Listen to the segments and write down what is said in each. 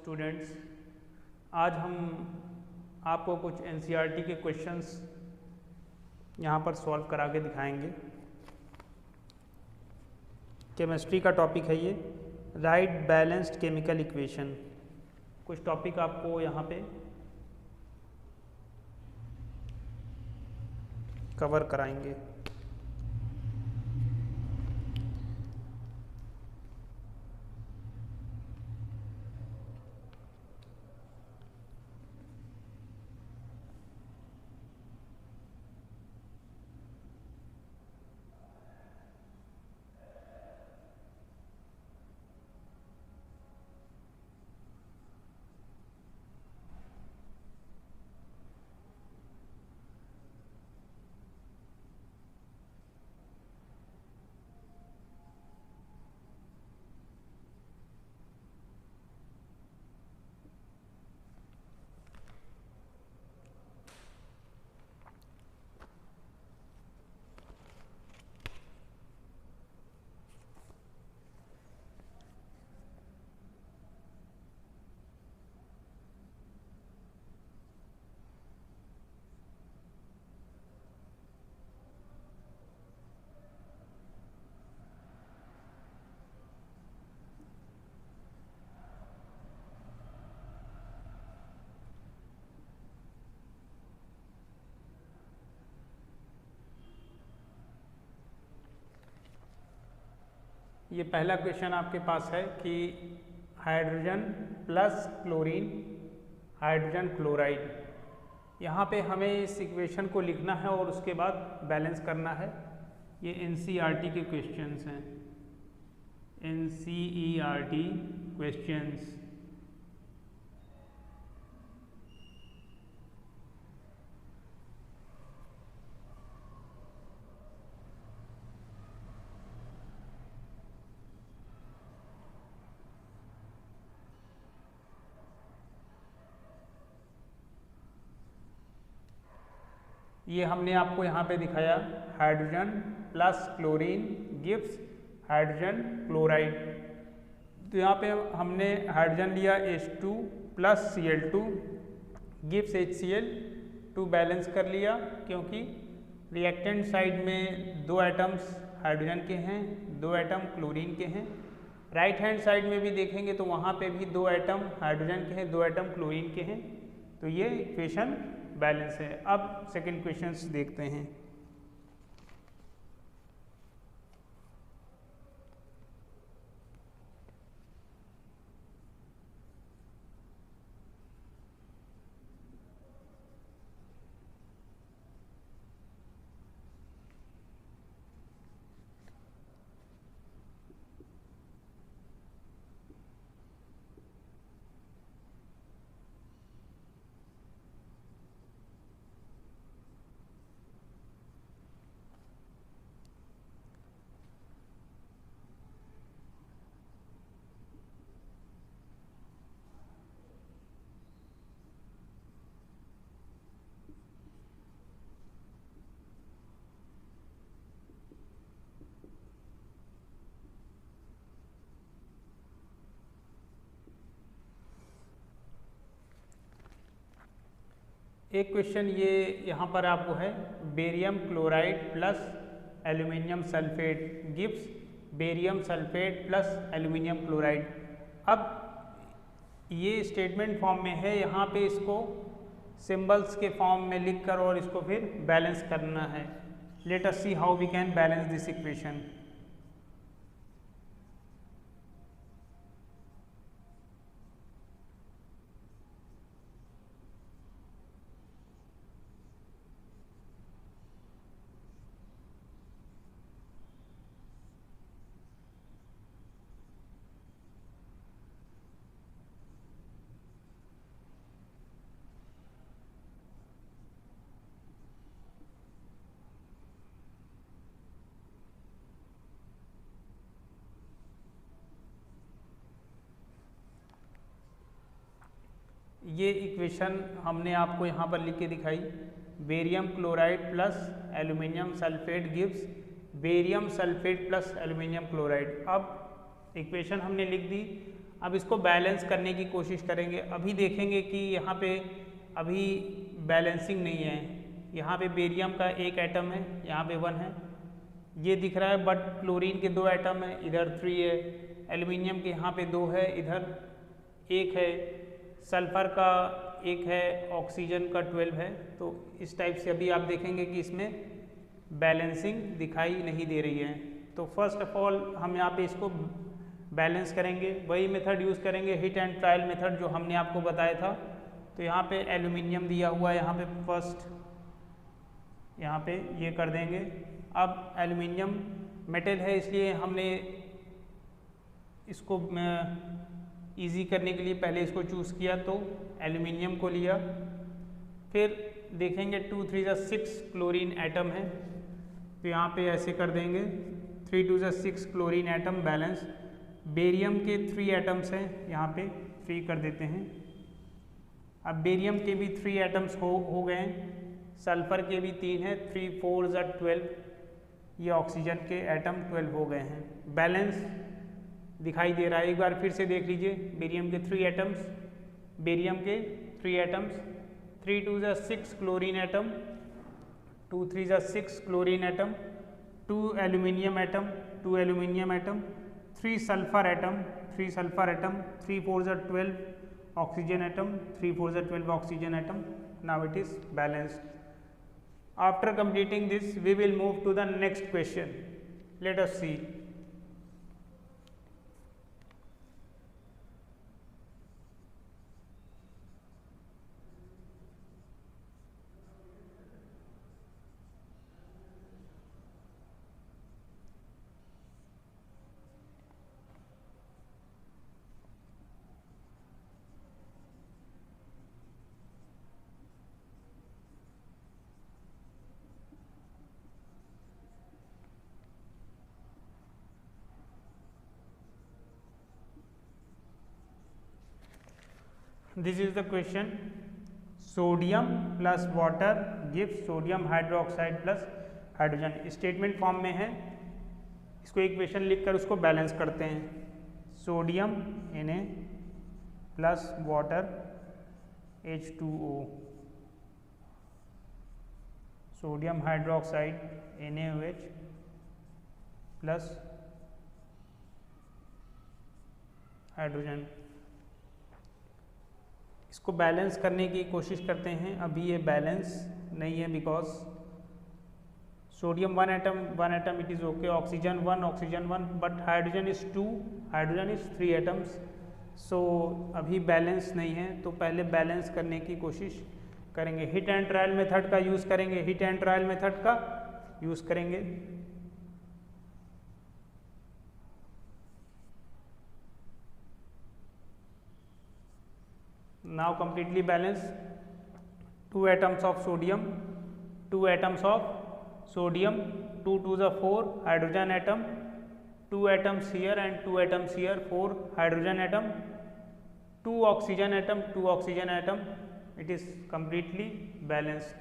Students, आज हम आपको कुछ एनसीईआरटी के क्वेश्चंस यहाँ पर सॉल्व करा के दिखाएंगे। केमिस्ट्री का टॉपिक है ये, राइट बैलेंस्ड केमिकल इक्वेशन। कुछ टॉपिक आपको यहाँ पे कवर कराएंगे। ये पहला क्वेश्चन आपके पास है कि hydrogen plus chlorine hydrogen chloride. यहाँ पे हमें इस इक्वेशन को लिखना है और उसके बाद बैलेंस करना है। ये एनसीईआरटी के क्वेश्चंस हैं, एनसीईआरटी क्वेश्चंस। ये हमने आपको यहाँ पे दिखाया, hydrogen plus chlorine gives hydrogen chloride. तो यहाँ पे हमने हाइड्रोजन लिया H2 plus Cl2 gives HCl2 balance कर लिया, क्योंकि रिएक्टेंट साइड में दो एटम्स हाइड्रोजन के हैं, दो एटम क्लोरीन के हैं। राइट हैंड साइड में भी देखेंगे तो वहाँ पे भी दो एटम हाइड्रोजन के हैं, दो एटम क्लोरीन के हैं। तो ये इक्वेशन बैलेंस है। अब सेकंड क्वेश्चंस देखते हैं। एक क्वेश्चन ये यहाँ पर आपको है, barium chloride plus aluminium sulphate gives barium sulphate plus aluminium chloride. अब ये स्टेटमेंट फॉर्म में है, यहाँ पे इसको सिंबल्स के फॉर्म में लिखकर और इसको फिर बैलेंस करना है। Let us see how we can balance this equation. ये इक्वेशन हमने आपको यहाँ पर लिख के दिखाई, barium chloride plus aluminium sulphate gives barium sulphate plus aluminium chloride. अब इक्वेशन हमने लिख दी। अब इसको बैलेंस करने की कोशिश करेंगे। अभी देखेंगे कि यहाँ पे अभी बैलेंसिंग नहीं है। यहाँ पे बेरियम का एक एटम है, यहाँ पे 1 है, ये दिख रहा है, बट क्लोरीन के 2 एटम है, इधर 3 है, एल्युमिनियम के यहाँ पे 2 है, इधर 1 है, सल्फर का 1 है, ऑक्सीजन का 12 है। तो इस टाइप से अभी आप देखेंगे कि इसमें बैलेंसिंग दिखाई नहीं दे रही है। तो फर्स्ट ऑफ ऑल हम यहाँ पे इसको बैलेंस करेंगे, वही मेथड यूज़ करेंगे, हिट एंड ट्रायल मेथड जो हमने आपको बताया था। तो यहाँ पे एल्युमिनियम दिया हुआ है, यहाँ पे फर्स्ट यहाँ पे ये कर देंगे। अब एल्युमिनियम मेटल है, इसलिए हमने इसको इजी करने के लिए पहले इसको चूज़ किया, तो एल्युमिनियम को लिया। फिर देखेंगे 2 3 6 क्लोरीन एटम है, तो यहाँ पे ऐसे कर देंगे 3 2 6 क्लोरीन एटम बैलेंस। बेरियम के 3 एटम्स हैं, यहाँ पे 3 कर देते हैं। अब बेरियम के भी 3 एटम्स हो गए हैं, सल्फर के भी 3 हैं, 3 4 12, ये ऑक्सीजन के एटम 12 हो गए हैं। बैलेंस दिखाई दे रहा है, एक बार फिर से देख लीजिए। बेरियम के 3 एटम्स, बेरियम के 3 atoms, 3 2 6 chlorine atom, 2 3 6 chlorine atom, 2 aluminium atom, 2 aluminium atom, 3 sulphur atom, 3 sulphur atom, 3 4 12 oxygen atom, 3 4 12 oxygen atom. Now it is balanced. After completing this, we will move to the next question. Let us see. This is the question. Sodium plus water gives sodium hydroxide plus hydrogen. Statement form में है, इसको equation लिखकर उसको balance करते हैं। Sodium Na plus water H2O, sodium hydroxide NaOH plus hydrogen. इसको balance करने की कोशिश करते हैं। अभी ये बैलेंस नहीं है, because sodium 1 atom it is okay, oxygen 1, but hydrogen is 2, hydrogen is 3 atoms. So अभी बैलेंस नहीं है, तो पहले बैलेंस करने की कोशिश करेंगे। हिट एंड ट्रायल मेथड का यूज़ करेंगे, हिट एंड ट्रायल मेथड का यूज़ करेंगे। Now completely balanced. 2 atoms of sodium, 2 atoms of sodium, 2 2 4 hydrogen atom, 2 atoms here and 2 atoms here, 4 hydrogen atom, 2 oxygen atom, 2 oxygen atom. It is completely balanced.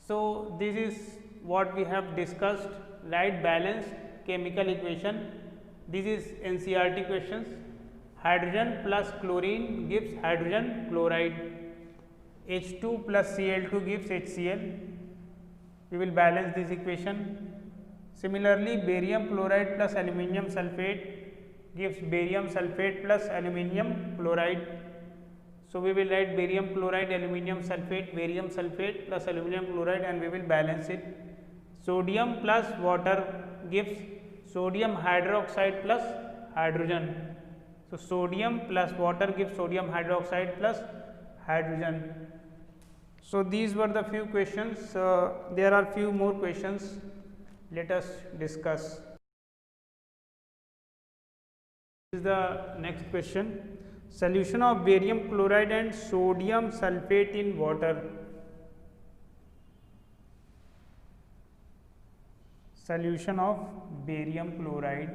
So this is what we have discussed. Write balanced chemical equation. This is NCERT questions. Hydrogen plus chlorine gives hydrogen chloride. H2 plus Cl2 gives HCl. We will balance this equation. Similarly, barium chloride plus aluminium sulfate gives barium sulfate plus aluminium chloride. So we will write barium chloride, aluminium sulfate plus aluminium chloride, and we will balance it. Sodium plus water gives sodium hydroxide plus hydrogen. So sodium plus water gives sodium hydroxide plus hydrogen. So these were the few questions. There are few more questions. Let us discuss. This is the next question. Solution of barium chloride and sodium sulfate in water. Solution of barium chloride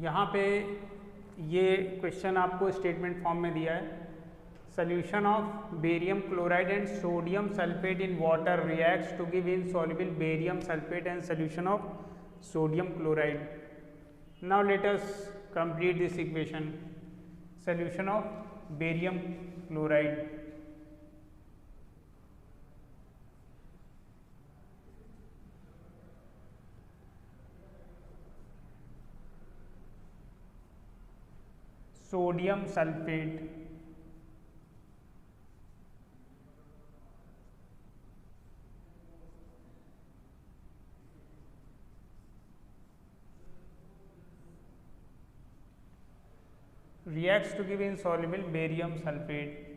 यहाँ पे ये question आपको statement form में दिया है। Solution of barium chloride and sodium sulfate in water reacts to give insoluble barium sulfate and solution of sodium chloride. Now let us complete this equation. Solution of barium chloride. Sodium sulfate reacts to give insoluble barium sulfate.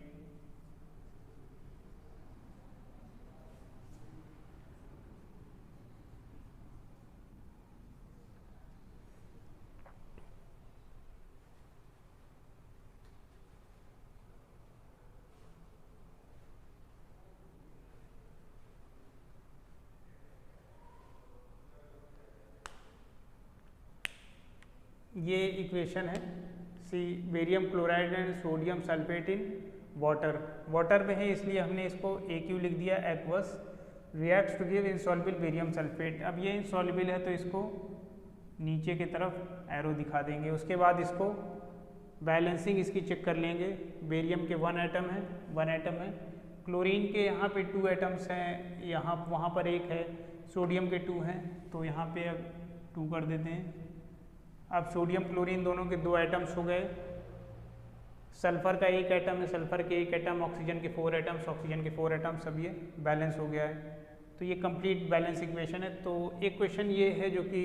ये equation है see barium chloride and sodium sulphate in water. Water में है इसलिए हमने इसको AQ लिख दिया aqueous. Reacts to give insoluble barium sulphate. अब ये इंसॉल्युबल है तो इसको नीचे की तरफ एरो दिखा देंगे। उसके बाद इसको बैलेंसिंग इसकी चेक कर लेंगे। बेरियम के 1 एटम है, 1 एटम है। क्लोरीन के यहाँ पे 2 एटम्स हैं, यहाँ वहाँ पर 1 है। सोडियम के 2 हैं तो यहाँ पे अब 2 कर देते हैं। अब सोडियम क्लोरीन दोनों के 2 एटम्स हो गए। सल्फर का 1 एटम है, सल्फर के 1 एटम, ऑक्सीजन के 4 एटम्स, ऑक्सीजन के 4 एटम्स, सब ये बैलेंस हो गया है। तो ये कंप्लीट बैलेंस इक्वेशन है। तो एक क्वेश्चन ये है जो कि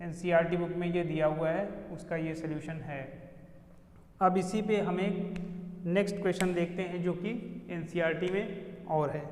NCERT बुक में ये दिया हुआ है, उसका ये सोल्यूशन है। अब इसी पे हम एक नेक्स्ट क्वेश्चन देखते हैं जो कि NCERT में और है।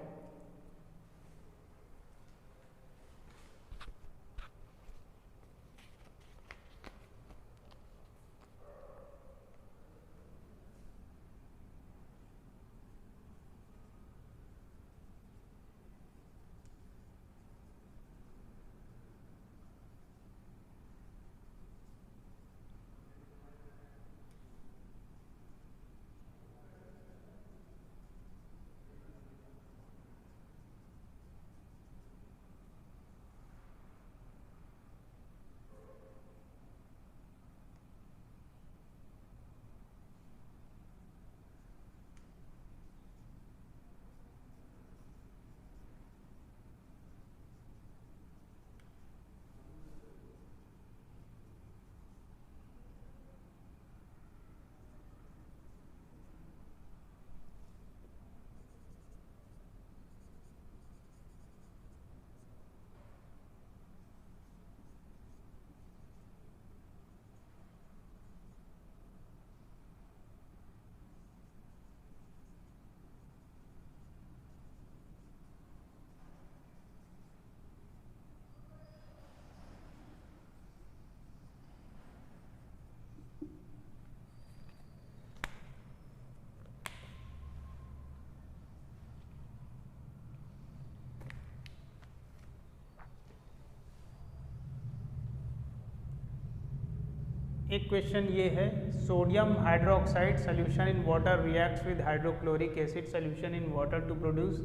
एक क्वेश्चन ये है, sodium hydroxide solution in water reacts with hydrochloric acid solution in water to produce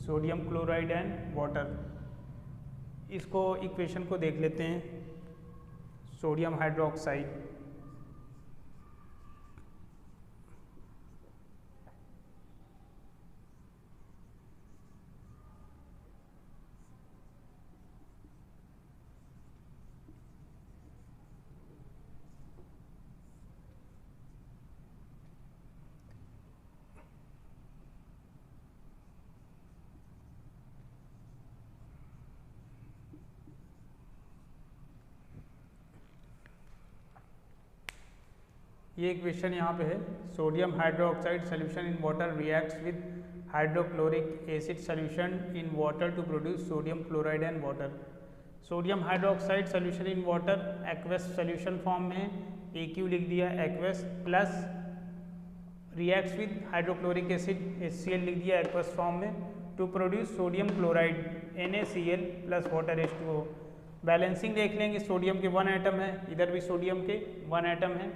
sodium chloride and water. इसको इक्वेशन को देख लेते हैं। सोडियम हाइड्रोक्साइड ये इक्वेशन यहाँ पे है। Sodium hydroxide solution in water reacts with hydrochloric acid solution in water to produce sodium chloride and water. Sodium hydroxide solution in water aqueous solution form में AQ लिख दिया aqueous, plus reacts with hydrochloric acid HCl लिख दिया aqueous form में, to produce sodium chloride NaCl plus water H2O। Balancing देख लेंगे, sodium के 1 atom है, इधर भी सोडियम के 1 एटम है।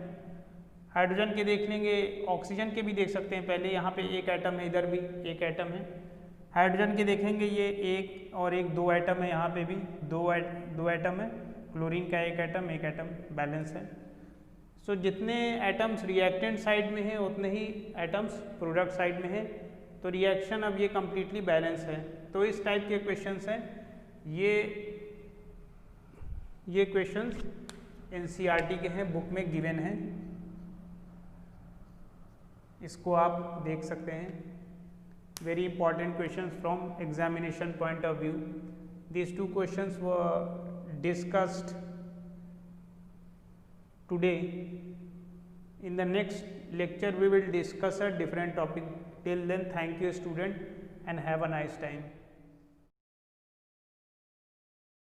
हाइड्रोजन के देख लेंगे, ऑक्सीजन के भी देख सकते हैं, पहले यहाँ पे 1 एटम है, इधर भी 1 एटम है। हाइड्रोजन के देखेंगे ये 1 और 1 2 एटम है, यहाँ पे भी 2 एटम है। क्लोरीन का 1 एटम बैलेंस है। सो जितने एटम्स रिएक्टेंट साइड में हैं उतने ही एटम्स प्रोडक्ट साइड में है, तो रिएक्शन अब ये कम्प्लीटली बैलेंस है। तो इस टाइप के क्वेश्चंस हैं, ये क्वेश्चंस एनसीईआरटी के हैं, बुक में गिवन हैं, इसको आप देख सकते हैं। Very important questions from examination point of view. These 2 questions were discussed today. In the next lecture we will discuss a different topic. Till then, thank you student and have a nice time.